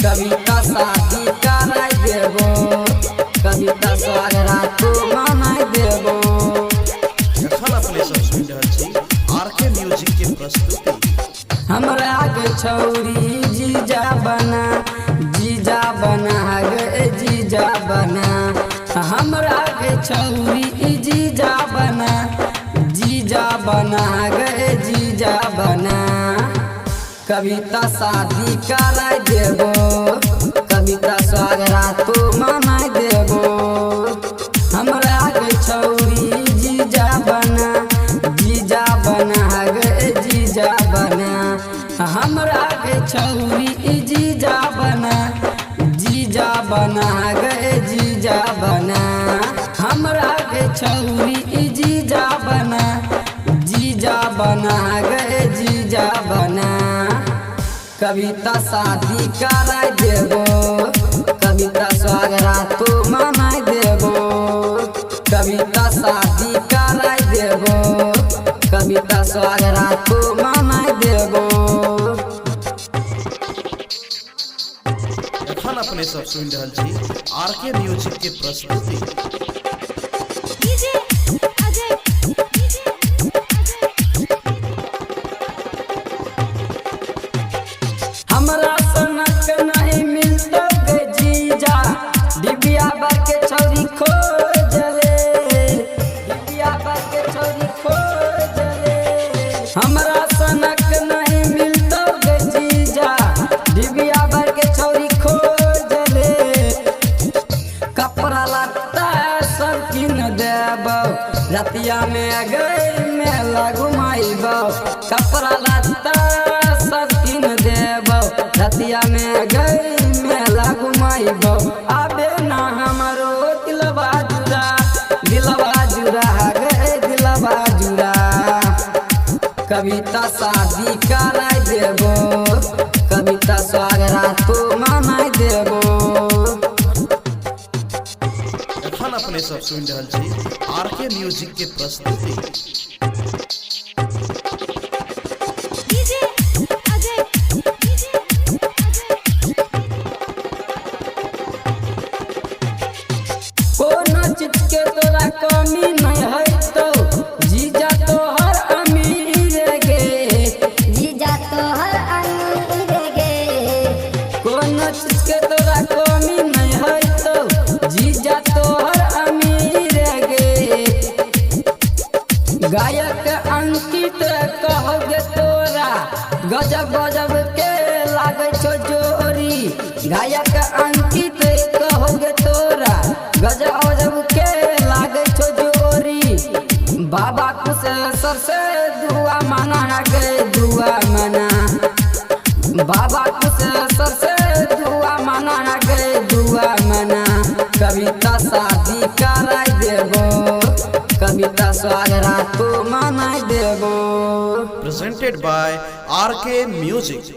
कविता शादी कराई देबो, कविता स्वागत मनाई देबो। एखन अपने सब सुनि रहल छी आरके म्यूजिक के प्रस्तुति। हमरा के छौरी जीजा बना गे जीजा बना, हमरा के छौरी जीजा बना गे जीजा बना। कविता शादी कराई देबो, कविता स्वागत मनाई देबो। हमरा के छौरी जीजा बना गे जीजा बना, हमरा के छौरी जीजा बना गे जीजा बना। हमरा के छौरी जीजा बना गे जीजा बना। कविता शादी कराई देबो, कविता स्वागत मनाई देबो। कविता शादी कराई देबो, कविता स्वागत मनाई देबो। एखन अपने सब सुनि रहल छी आरके म्यूजिक के प्रस्तुति। हमरा सनक नहीं मिलतो गे जीजा, डिबिया बार के छौरी खोज रे, डिबिया बार के छौरी खोज रे। हमरा सनक नहीं मिलतो गे जीजा, डिबिया बार के छौरी खोज रे। कपड़ा लत्ता सब किन देबो, रतिया में गई मेला घुमाइबो। कपड़ा लत्ता सब किन देबो, रतिया में गई मेला घुमाइबो। आबे ना हमरो दिलवा जुड़ा गे दिलवा जुड़ा। कविता शादी कराई देबो, कविता स्वागत मनाई देबो। एखन अपने सब सुनि रहल छी आरके म्यूजिक के प्रस्तुति। कोनो चीज के तोरा कमी नहीं है तो जीजा तोहर अमीर गे, जीजा तोहर अमीर गे। कोनो चीज के तोरा कमी नहीं है तो जीजा तोहर अमीर गे। गायक अंकित कहोगे तोरा गजब गजब के लागे छो जोरी। गायक अंकित कहोगे तोरा गजब गजब के लागे छो जोरी। बाबा कुशेश्वर से दुआ माना गे दुआ मना, बाबा कुशेश्वर से दुआ माना गे दुआ मना। कविता शादी कराई देबो, कविता स्वागत मनाई देबो। Presented by RK Music।